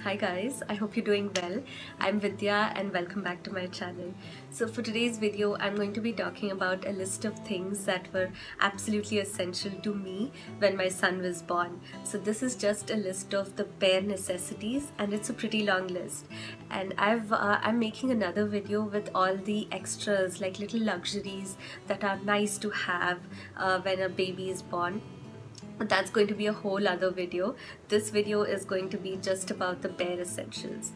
Hi guys, I hope you're doing well. I'm Vidya and welcome back to my channel. So for today's video, I'm going to be talking about a list of things that were absolutely essential to me when my son was born. So this is just a list of the bare necessities and it's a pretty long list. And I'm making another video with all the extras, like little luxuries that are nice to have when a baby is born. But that's going to be a whole other video. This video is going to be just about the bare essentials.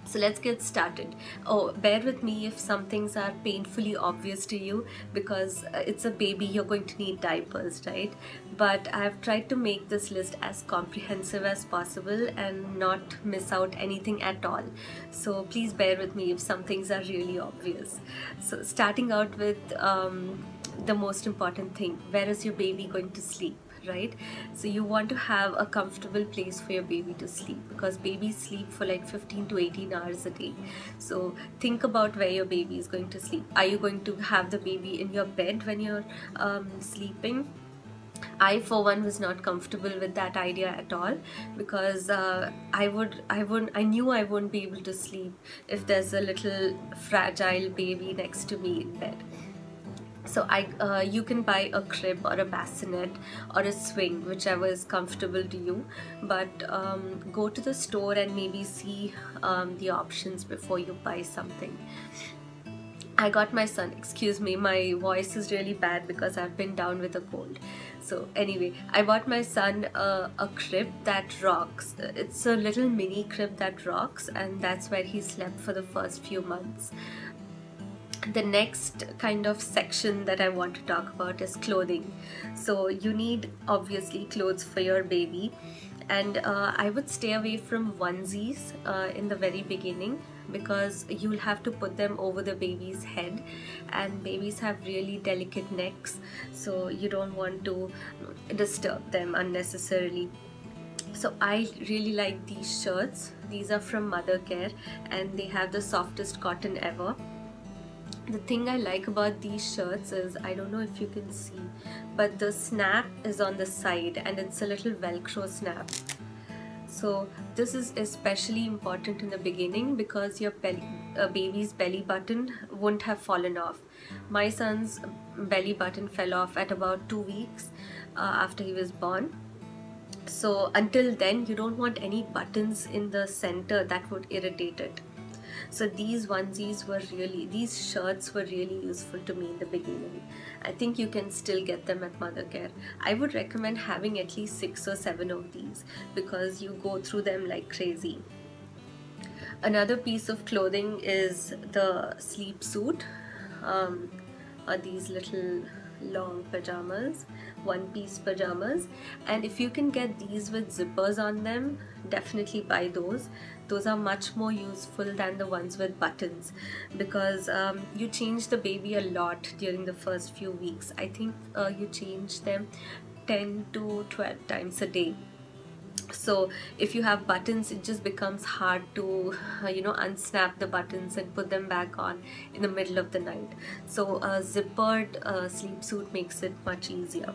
So let's get started. Oh, bear with me if some things are painfully obvious to you because it's a baby, you're going to need diapers, right? But I've tried to make this list as comprehensive as possible and not miss out anything at all. So please bear with me if some things are really obvious. So starting out with the most important thing, where is your baby going to sleep? Right? So you want to have a comfortable place for your baby to sleep because babies sleep for like 15 to 18 hours a day. So think about where your baby is going to sleep. Are you going to have the baby in your bed when you're sleeping? I for one was not comfortable with that idea at all because I knew I wouldn't be able to sleep if there's a little fragile baby next to me in bed. So you can buy a crib or a bassinet or a swing, whichever is comfortable to you, but go to the store and maybe see the options before you buy something. I got my son, excuse me, my voice is really bad because I've been down with a cold. So anyway, I bought my son a crib that rocks. It's a little mini crib that rocks, and that's where he slept for the first few months. The next kind of section that I want to talk about is clothing. So you need obviously clothes for your baby, and I would stay away from onesies in the very beginning because you'll have to put them over the baby's head, and babies have really delicate necks, so you don't want to disturb them unnecessarily. So I really like these shirts. These are from Mothercare and they have the softest cotton ever. The thing I like about these shirts is, I don't know if you can see, but the snap is on the side and it's a little velcro snap. So this is especially important in the beginning because your baby's belly button wouldn't have fallen off. My son's belly button fell off at about 2 weeks after he was born. So until then you don't want any buttons in the center that would irritate it. So these shirts were really useful to me in the beginning. I think you can still get them at Mothercare. I would recommend having at least 6 or 7 of these because you go through them like crazy. Another piece of clothing is the sleep suit, or these little long pajamas, one-piece pajamas, and if you can get these with zippers on them, definitely buy those. Those are much more useful than the ones with buttons because you change the baby a lot during the first few weeks. I think you change them 10 to 12 times a day. So if you have buttons, it just becomes hard to unsnap the buttons and put them back on in the middle of the night. So a zippered sleep suit makes it much easier.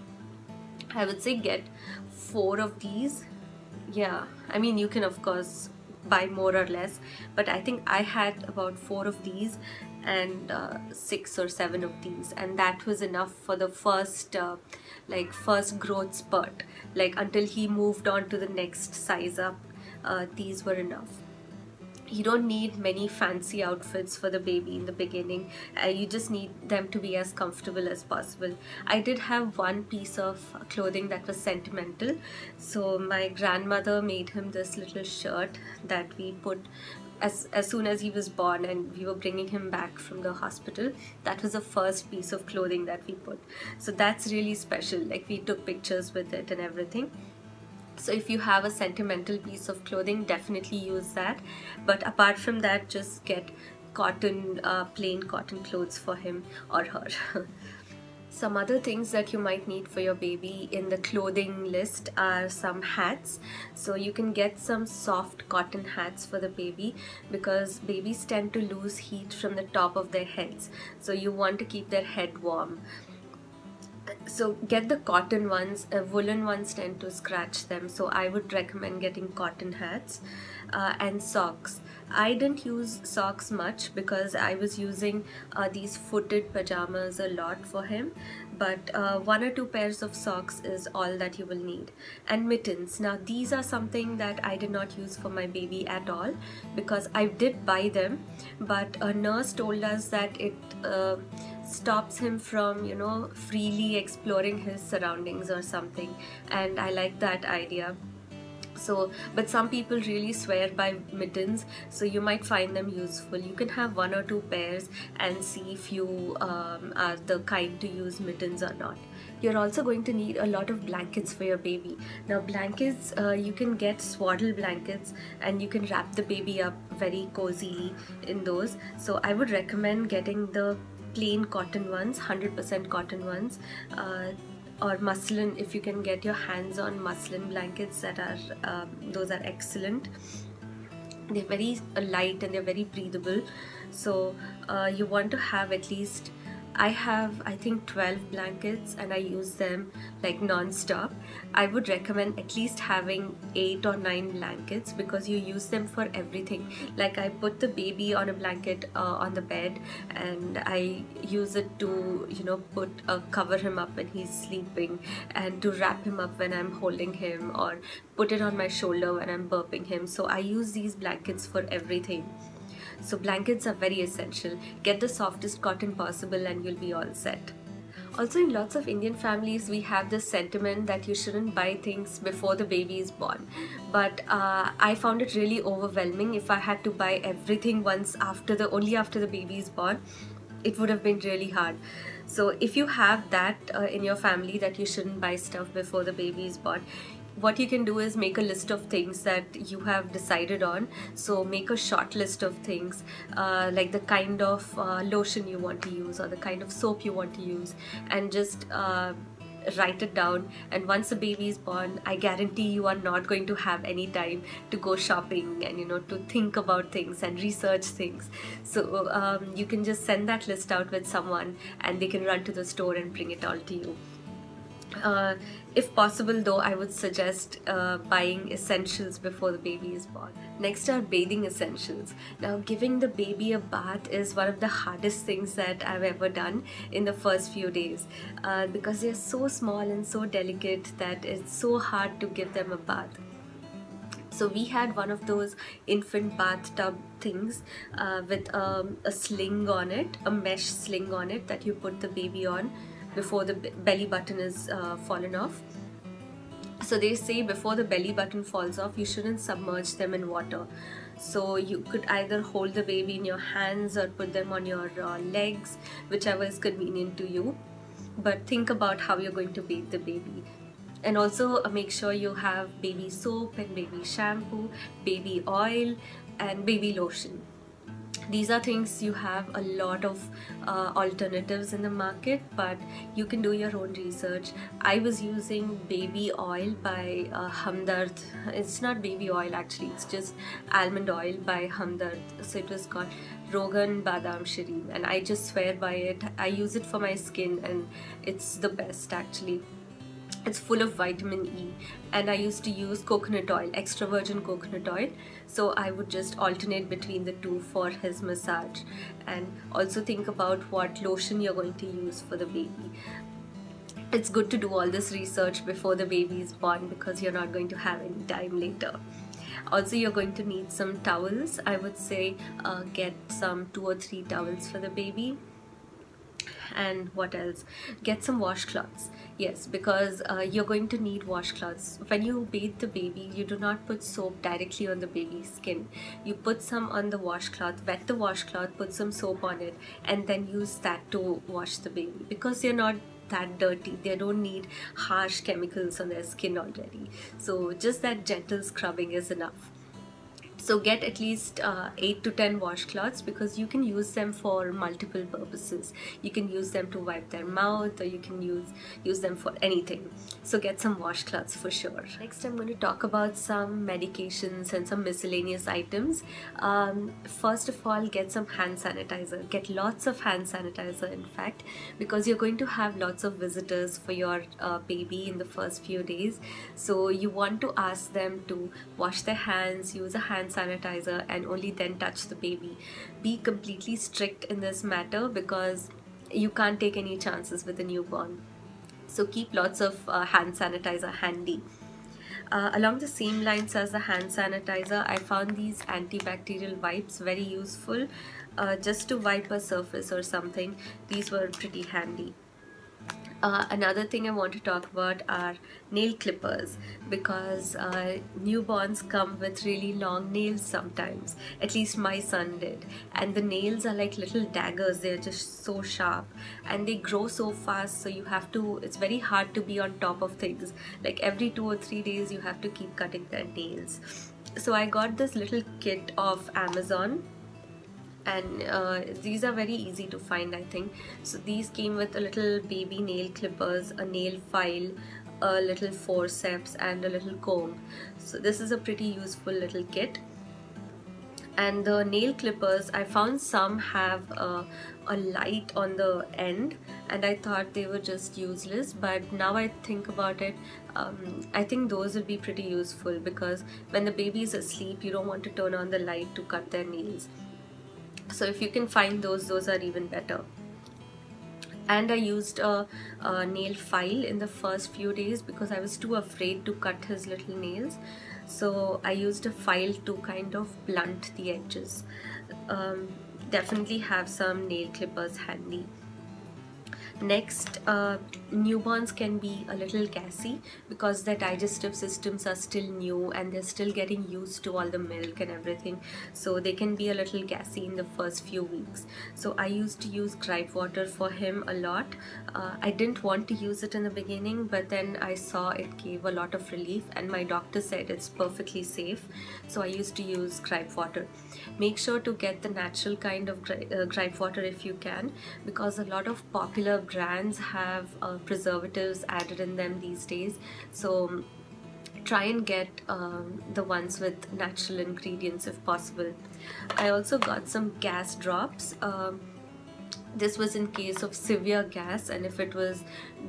I would say get 4 of these. Yeah, I mean you can of course buy more or less, but I think I had about 4 of these and 6 or 7 of these, and that was enough for the first growth spurt, like until he moved on to the next size up. These were enough. You don't need many fancy outfits for the baby in the beginning. You just need them to be as comfortable as possible. I did have one piece of clothing that was sentimental. So my grandmother made him this little shirt that we put as soon as he was born and we were bringing him back from the hospital. That was the first piece of clothing that we put. So that's really special. Like we took pictures with it and everything. So if you have a sentimental piece of clothing, definitely use that. But apart from that, just get cotton, plain cotton clothes for him or her. Some other things that you might need for your baby in the clothing list are some hats. So you can get some soft cotton hats for the baby because babies tend to lose heat from the top of their heads. So you want to keep their head warm. So get the cotton ones. Woolen ones tend to scratch them, so I would recommend getting cotton hats. And socks. I didn't use socks much because I was using these footed pajamas a lot for him, but 1 or 2 pairs of socks is all that you will need. And mittens. Now these are something that I did not use for my baby at all because I did buy them, but a nurse told us that it stops him from, you know, freely exploring his surroundings or something, and I like that idea. So, but some people really swear by mittens, so you might find them useful. You can have 1 or 2 pairs and see if you are the kind to use mittens or not. You're also going to need a lot of blankets for your baby. Now blankets, you can get swaddle blankets and you can wrap the baby up very cozily in those. So I would recommend getting the plain cotton ones, 100% cotton ones, or muslin. If you can get your hands on muslin blankets, that are those are excellent. They're very light and they're very breathable. So you want to have at least, I have I think 12 blankets and I use them like non-stop. I would recommend at least having 8 or 9 blankets because you use them for everything. Like I put the baby on a blanket on the bed, and I use it to, you know, cover him up when he's sleeping, and to wrap him up when I'm holding him, or put it on my shoulder when I'm burping him. So I use these blankets for everything. So blankets are very essential. Get the softest cotton possible and you'll be all set. Also, in lots of Indian families, we have this sentiment that you shouldn't buy things before the baby is born. But I found it really overwhelming. If I had to buy everything only after the baby is born, it would have been really hard. So if you have that in your family, that you shouldn't buy stuff before the baby is born, what you can do is make a list of things that you have decided on. So make a short list of things, like the kind of lotion you want to use or the kind of soap you want to use, and just write it down. And once the baby is born, I guarantee you are not going to have any time to go shopping and, you know, to think about things and research things. So you can just send that list out with someone and they can run to the store and bring it all to you. If possible though, I would suggest buying essentials before the baby is born. Next are bathing essentials. Now giving the baby a bath is one of the hardest things that I've ever done in the first few days, because they're so small and so delicate that it's so hard to give them a bath. So we had one of those infant bathtub things with a sling on it, a mesh sling on it that you put the baby on before the belly button is fallen off. So they say before the belly button falls off, you shouldn't submerge them in water. So you could either hold the baby in your hands or put them on your legs, whichever is convenient to you. But think about how you're going to bathe the baby. And also make sure you have baby soap and baby shampoo, baby oil and baby lotion. These are things you have a lot of alternatives in the market, but you can do your own research. I was using baby oil by Hamdard. It's not baby oil actually, it's just almond oil by Hamdard. So it was called Rogan Badam Shireen, and I just swear by it. I use it for my skin and it's the best actually. It's full of vitamin E, and I used to use coconut oil, extra virgin coconut oil. So I would just alternate between the two for his massage. And also think about what lotion you're going to use for the baby. It's good to do all this research before the baby is born because you're not going to have any time later. Also, you're going to need some towels. I would say get some 2 or 3 towels for the baby. And what else? Get some washcloths. Yes, because you're going to need washcloths. When you bathe the baby, you do not put soap directly on the baby's skin. You put some on the washcloth, wet the washcloth, put some soap on it, and then use that to wash the baby, because they're not that dirty. They don't need harsh chemicals on their skin already. So just that gentle scrubbing is enough. So get at least 8 to 10 washcloths, because you can use them for multiple purposes. You can use them to wipe their mouth, or you can use them for anything. So get some washcloths for sure. Next, I'm going to talk about some medications and some miscellaneous items. First of all, get some hand sanitizer. Get lots of hand sanitizer, in fact, because you're going to have lots of visitors for your baby in the first few days. So you want to ask them to wash their hands, use a hand sanitizer, and only then touch the baby. Be completely strict in this matter, because you can't take any chances with a newborn. So keep lots of hand sanitizer handy. Along the same lines as the hand sanitizer, I found these antibacterial wipes very useful. Just to wipe a surface or something, these were pretty handy. Another thing I want to talk about are nail clippers, because newborns come with really long nails sometimes. At least my son did. And the nails are like little daggers. They're just so sharp and they grow so fast, so you have to, it's very hard to be on top of things. Like every 2 or 3 days you have to keep cutting their nails. So I got this little kit off Amazon, and these are very easy to find, I think. So these came with a little baby nail clippers, a nail file, a little forceps, and a little comb. So this is a pretty useful little kit. And the nail clippers, I found some have a light on the end, and I thought they were just useless, but now I think about it, I think those would be pretty useful, because when the baby is asleep you don't want to turn on the light to cut their nails. So if you can find those are even better. And I used a nail file in the first few days because I was too afraid to cut his little nails. So I used a file to kind of blunt the edges. Definitely have some nail clippers handy. Next, newborns can be a little gassy because their digestive systems are still new and they're still getting used to all the milk and everything. So they can be a little gassy in the first few weeks. So I used to use Gripe water for him a lot. I didn't want to use it in the beginning, but then I saw it gave a lot of relief and my doctor said it's perfectly safe. So I used to use Gripe water. Make sure to get the natural kind of Gripe water if you can, because a lot of popular brands have preservatives added in them these days. So try and get the ones with natural ingredients if possible. I also got some gas drops. This was in case of severe gas, and if it was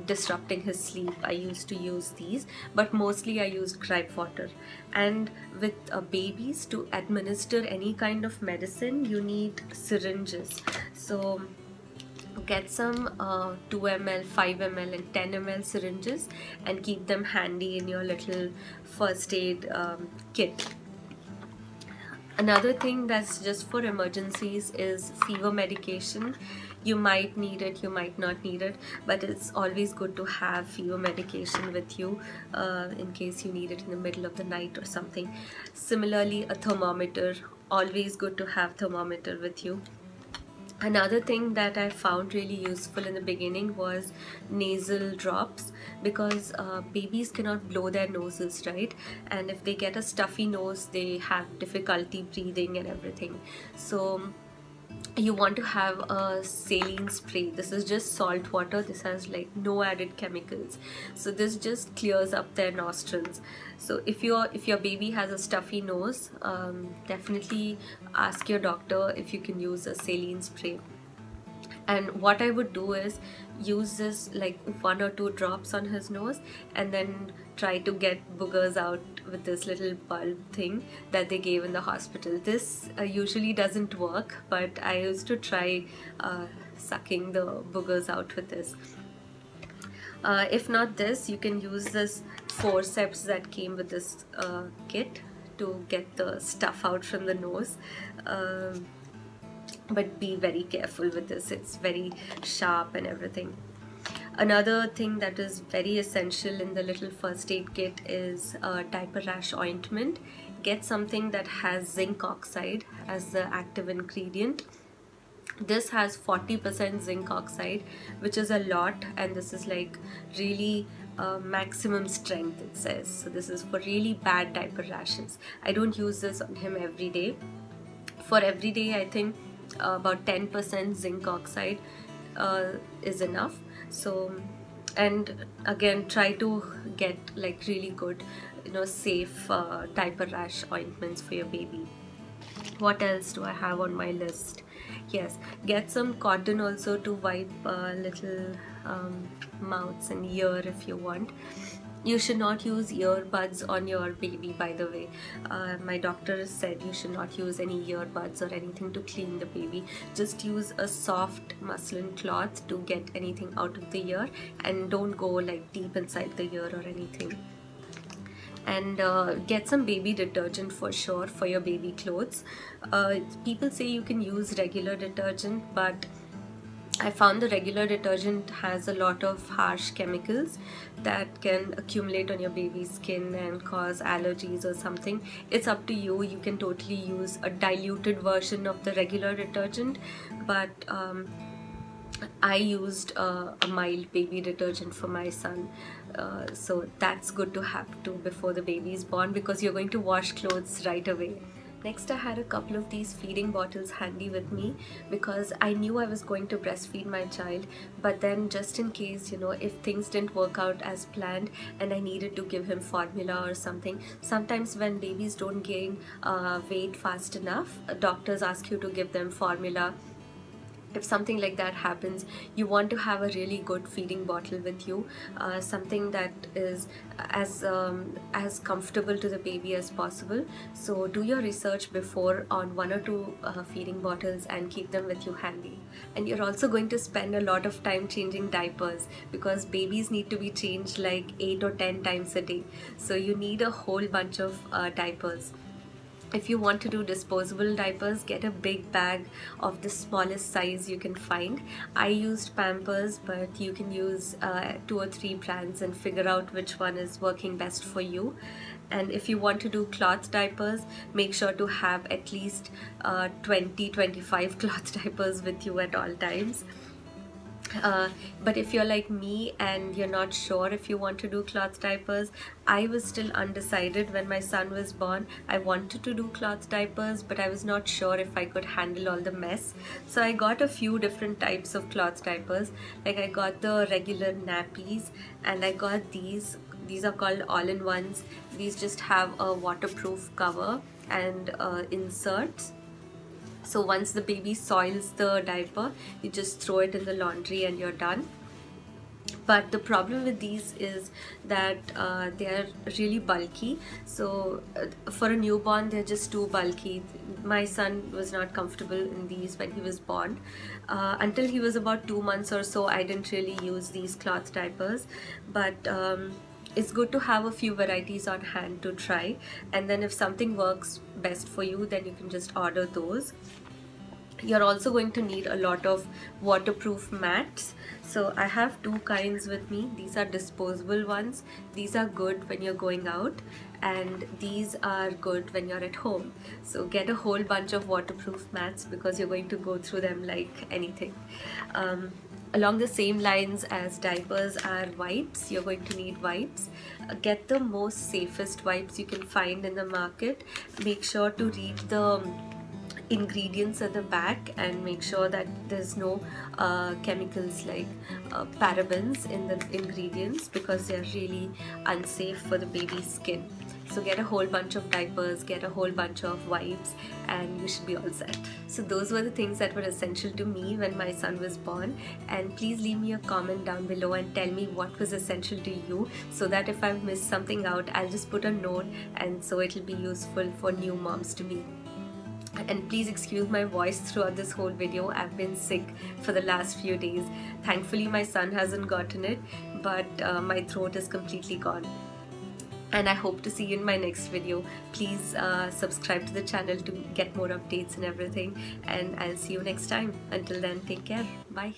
disrupting his sleep, I used to use these, but mostly I used Gripe water. And with babies, to administer any kind of medicine, you need syringes. So get some 2 ml, 5 ml and 10 ml syringes and keep them handy in your little first aid kit. Another thing that's just for emergencies is fever medication. You might need it, you might not need it, but it's always good to have fever medication with you in case you need it in the middle of the night or something. Similarly, a thermometer, always good to have thermometer with you. Another thing that I found really useful in the beginning was nasal drops, because babies cannot blow their noses, right? And if they get a stuffy nose, they have difficulty breathing and everything. So you want to have a saline spray. This is just salt water. This has like no added chemicals, so this just clears up their nostrils. So if your baby has a stuffy nose, definitely ask your doctor if you can use a saline spray. And what I would do is use this like 1 or 2 drops on his nose and then try to get boogers out with this little bulb thing that they gave in the hospital. This usually doesn't work, but I used to try sucking the boogers out with this. If not this, you can use this forceps that came with this kit to get the stuff out from the nose. But be very careful with this, it's very sharp and everything. Another thing that is very essential in the little first aid kit is diaper rash ointment. Get something that has zinc oxide as the active ingredient. This has 40% zinc oxide, which is a lot, and this is like really maximum strength, it says. So this is for really bad diaper rashes. I don't use this on him every day. For every day, I think about 10% zinc oxide is enough. So, and again, try to get like really good, safe diaper rash ointments for your baby. What else do I have on my list? Yes, get some cotton also to wipe little mouths and ear if you want. You should not use earbuds on your baby, by the way. My doctor said you should not use any earbuds or anything to clean the baby. Just use a soft muslin cloth to get anything out of the ear, and don't go like deep inside the ear or anything. And get some baby detergent for sure for your baby clothes. People say you can use regular detergent, but I found the regular detergent has a lot of harsh chemicals that can accumulate on your baby's skin and cause allergies or something. It's up to you. You can totally use a diluted version of the regular detergent, but I used a mild baby detergent for my son. So that's good to have too before the baby is born, because you're going to wash clothes right away. Next, I had a couple of these feeding bottles handy with me because I knew I was going to breastfeed my child, but then just in case, if things didn't work out as planned and I needed to give him formula or something. Sometimes when babies don't gain weight fast enough, doctors ask you to give them formula. If something like that happens, you want to have a really good feeding bottle with you, something that is as comfortable to the baby as possible. So do your research before on 1 or 2 feeding bottles and keep them with you handy. And you're also going to spend a lot of time changing diapers, because babies need to be changed like 8 or 10 times a day. So you need a whole bunch of diapers. If you want to do disposable diapers, get a big bag of the smallest size you can find. I used Pampers, but you can use 2 or 3 brands and figure out which one is working best for you. And if you want to do cloth diapers, make sure to have at least 20-25 cloth diapers with you at all times. But if you're like me and you're not sure if you want to do cloth diapers, I was still undecided when my son was born. I wanted to do cloth diapers, but I was not sure if I could handle all the mess. So I got a few different types of cloth diapers. Like I got the regular nappies, and I got these. These are called all-in-ones. These just have a waterproof cover and inserts. So once the baby soils the diaper, you just throw it in the laundry and you're done. But the problem with these is that they are really bulky. So for a newborn, they're just too bulky. My son was not comfortable in these when he was born. Until he was about 2 months or so, I didn't really use these cloth diapers. But it's good to have a few varieties on hand to try, and then if something works best for you, then you can just order those. You're also going to need a lot of waterproof mats. So I have 2 kinds with me. These are disposable ones. These are good when you're going out, and these are good when you're at home. So get a whole bunch of waterproof mats because you're going to go through them like anything. Along the same lines as diapers are wipes. You're going to need wipes. Get the most safest wipes you can find in the market. Make sure to read the ingredients at the back and make sure that there's no chemicals like parabens in the ingredients, because they're really unsafe for the baby's skin. So get a whole bunch of diapers, get a whole bunch of wipes, and you should be all set. So those were the things that were essential to me when my son was born. And please leave me a comment down below and tell me what was essential to you, so that if I've missed something out, I'll just put a note, and so it'll be useful for new moms to me. And please excuse my voice throughout this whole video. I've been sick for the last few days. Thankfully my son hasn't gotten it, but my throat is completely gone. And I hope to see you in my next video. Please subscribe to the channel to get more updates and everything, and I'll see you next time. Until then, take care. Bye.